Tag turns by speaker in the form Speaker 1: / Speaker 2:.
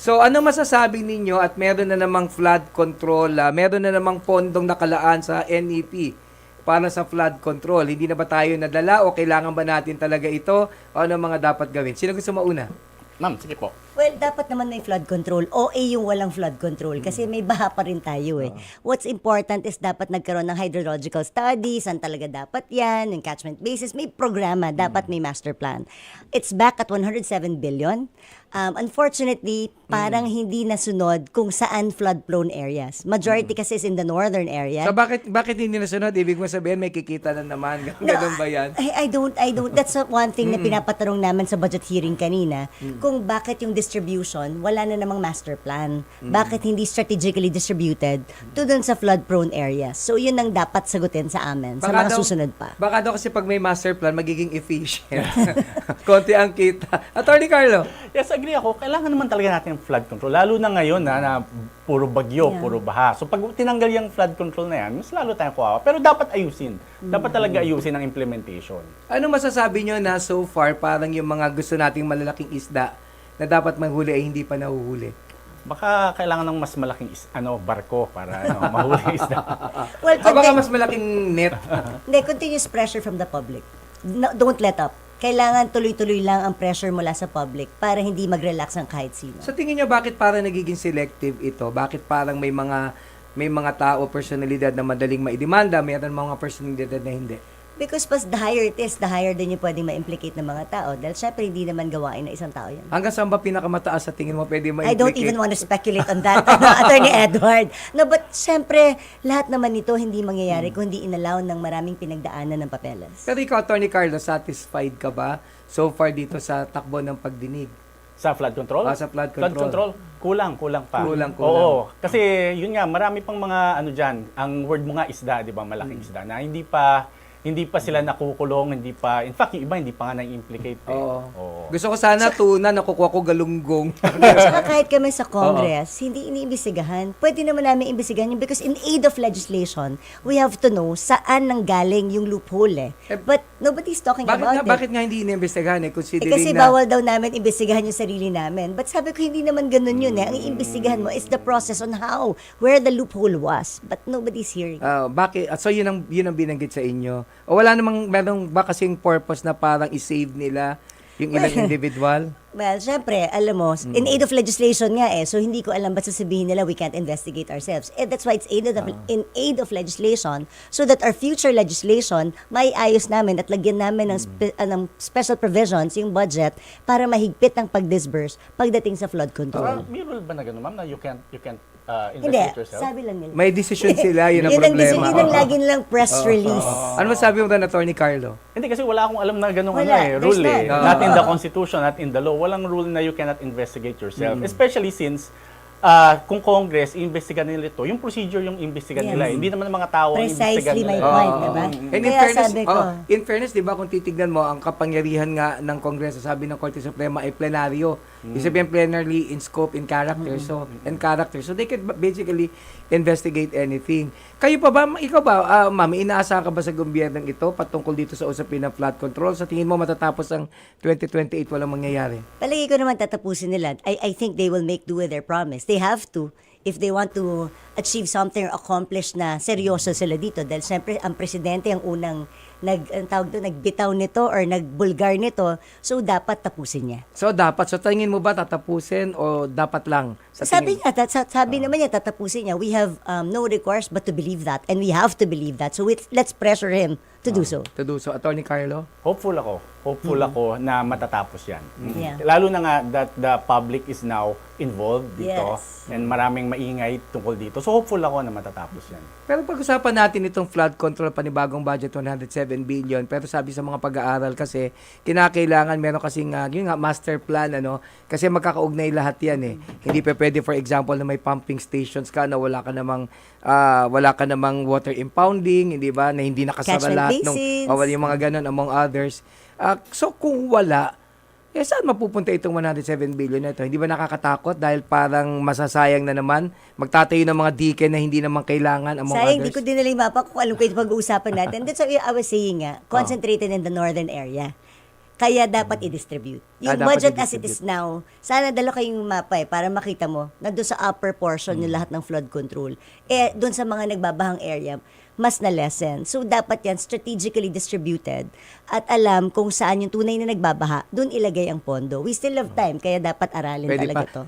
Speaker 1: So ano masasabi ninyo at meron na namang flood control, meron na namang pondong nakalaan sa NEP para sa flood control. Hindi na ba tayo nadala o kailangan ba natin talaga ito o ano mga dapat gawin? Sino gusto mauna?
Speaker 2: Ma'am, sige po.
Speaker 3: Well, dapat naman may flood control. OA yung walang flood control kasi may baha pa rin tayo eh. What's important is dapat nagkaroon ng hydrological studies, saan talaga dapat yan, yung catchment basis, may programa, dapat may master plan. It's back at 107 billion. Unfortunately, parang hindi nasunod kung saan flood-prone areas. Majority kasi is in the northern area.
Speaker 1: So bakit hindi nasunod? Ibig mo sabihin may kikita na naman. Ganun ba yan?
Speaker 3: I don't. That's one thing na pinapatanong namin sa budget hearing kanina. Kung bakit yung distribution, wala na namang master plan. Bakit hindi strategically distributed to dun sa flood-prone areas. So, yun ang dapat sagutin sa amin sa mga susunod pa.
Speaker 1: Baka daw kasi pag may master plan, magiging efficient. Konti ang kita. Attorney Carlo.
Speaker 2: Yes, agree ako. Kailangan naman talaga natin yung flood control. Lalo na ngayon na puro bagyo, puro baha. So pag tinanggal yung flood control na yan, mas lalo tayong kuwawa. Pero dapat ayusin. Dapat talaga ayusin ang implementation.
Speaker 1: Ano masasabi nyo na so far parang yung mga gusto nating malalaking isda na dapat manghuli ay hindi pa nahuhuli?
Speaker 2: Baka kailangan ng mas malaking barko para mahuli isda.
Speaker 3: Well,
Speaker 1: Baka mas malaking net.
Speaker 3: Hindi, continuous pressure from the public. No, don't let up. Kailangan tuloy-tuloy lang ang pressure mula sa public para hindi mag-relax ang kahit sino.
Speaker 1: Sa tingin nyo, bakit parang nagiging selective ito? Bakit parang may mga tao, personalidad na madaling maidemanda, mayroon mga personalidad na hindi?
Speaker 3: Because pas the higher it is, the higher din yung pwedeng ma-implicate ng mga tao. Dahil syempre, hindi naman gawain ng isang tao yan.
Speaker 1: Hanggang saan ba pinakamataas sa tingin mo pwede ma-implicate?
Speaker 3: I don't even want to speculate on that, Attorney Edward. No, but syempre, lahat naman ito hindi mangyayari kung hindi inalaw ng maraming pinagdaanan ng papeles.
Speaker 1: Pero ikaw, Attorney Carlo, satisfied ka ba so far dito sa takbo ng pagdinig?
Speaker 2: Sa flood control?
Speaker 1: Sa flood control.
Speaker 2: Flood control, kulang pa.
Speaker 1: Kulang.
Speaker 2: Oo, kasi yun nga, marami pang mga dyan, ang word mo nga isda, di ba, malaking isda, na hindi pa sila nakukulong, in fact, yung iba hindi pa nga na-implicate.
Speaker 1: Oo. Gusto ko sana tuna, nakukuha ko galunggong.
Speaker 3: Saka kahit kami sa Congress, hindi iniimbestigahan. Pwede naman namin imbestigahan yun because in aid of legislation, we have to know saan nanggaling yung loophole eh. But nobody's talking about it.
Speaker 1: Bakit nga hindi iniimbestigahan considering
Speaker 3: Kasi
Speaker 1: na...
Speaker 3: bawal daw namin imbestigahan yung sarili namin. But sabi ko, hindi naman ganun yun eh. Ang iimbestigahan mo is the process on how, where the loophole was. But nobody's hearing.
Speaker 1: Bakit? So yun ang binanggit sa inyo. O wala namang, meron ba kasing purpose na parang i-save nila yung ilang individual?
Speaker 3: Well, syempre, alam mo, in aid of legislation nga eh. So, hindi ko alam ba't sasabihin nila we can't investigate ourselves. That's why it's in aid of legislation so that our future legislation may ayos namin at lagyan namin ng special provisions yung budget para mahigpit ang pag-disburse pagdating sa flood control.
Speaker 2: May rule ba na gano'n, ma'am, na you can't
Speaker 3: Hindi,
Speaker 2: investigate yourself?
Speaker 3: sabi lang nila.
Speaker 1: May decision sila, yun ang
Speaker 3: Yun
Speaker 1: problema.
Speaker 3: ang lagi nilang press release.
Speaker 1: Ano masabi mo doon, Attorney Carlo?
Speaker 2: Hindi, kasi wala akong alam na gano'ng
Speaker 3: Wala, there's
Speaker 2: rule eh.
Speaker 3: none.
Speaker 2: Not in the Constitution, not in the law. Walang rule na you cannot investigate yourself. Especially since kung Congress, iimbestigan nila ito, yung procedure yung iimbestigan nila. Hindi naman mga tao ang iimbestigan
Speaker 3: Precisely my
Speaker 2: nila.
Speaker 3: point, diba?
Speaker 1: And in fairness, di ba, kung titignan mo, ang kapangyarihan nga ng Kongreso, sabi ng Korte Suprema ay plenaryo. Ibig sabihin plenarily in scope, in character. So they can basically investigate anything. Kayo pa ba, ikaw ba, ma'am, inaasahan ka ba sa gobyernong ito patungkol dito sa usapin ng flood control? Sa tingin mo matatapos ang 2028 walang mangyayari?
Speaker 3: Palagi ko naman tatapusin nila. I think they will make do with their promise. They have to if they want to achieve something or accomplish na seryoso sila dito. Dahil siyempre, ang presidente ang unang nagbitaw nito or nagbulgar nito. So, dapat tapusin niya.
Speaker 1: So tingin mo ba tatapusin o dapat lang?
Speaker 3: Sabi naman niya, tatapusin niya. We have no recourse but to believe that. And we have to believe that. So, let's pressure him to do so.
Speaker 1: To do so. Attorney Carlo?
Speaker 2: Hopeful ako na matatapos yan.
Speaker 3: Yeah.
Speaker 2: Lalo na nga that the public is now involved dito.
Speaker 3: Yes.
Speaker 2: And maraming maingay tungkol dito. So hopeful ako na matatapos yan.
Speaker 1: Pero pag-usapan natin itong flood control, panibagong budget, 107 billion. Pero sabi sa mga pag-aaral kasi, kinakailangan meron kasing, yun nga, master plan, kasi magkakaugnay lahat yan eh. Hindi pa pwede, for example, na may pumping stations ka, na wala ka namang water impounding, hindi ba, na hindi nakasara
Speaker 3: Catchment
Speaker 1: lahat
Speaker 3: basins.
Speaker 1: yung mga ganun, among others. So kung wala, saan mapupunta itong 107 billion na ito? Hindi ba nakakatakot dahil parang masasayang na naman? Magtatayo ng mga dike na hindi naman kailangan among
Speaker 3: Sayang,
Speaker 1: others?
Speaker 3: di ko din nila yung mapa kung alam ko yung pag-uusapan natin. That's what I was saying nga, concentrated in the northern area. Kaya dapat i-distribute. Yung
Speaker 1: Dapat
Speaker 3: budget as it
Speaker 1: i-distribute.
Speaker 3: is now, sana dala kayong mapa para makita mo na doon sa upper portion yung lahat ng flood control. Doon sa mga nagbabahang area, mas na-lessen. So, dapat yan strategically distributed at alam kung saan yung tunay na nagbabaha, doon ilagay ang pondo. We still have time, kaya dapat aralin
Speaker 1: Pwede
Speaker 3: talaga
Speaker 1: pa.
Speaker 3: to.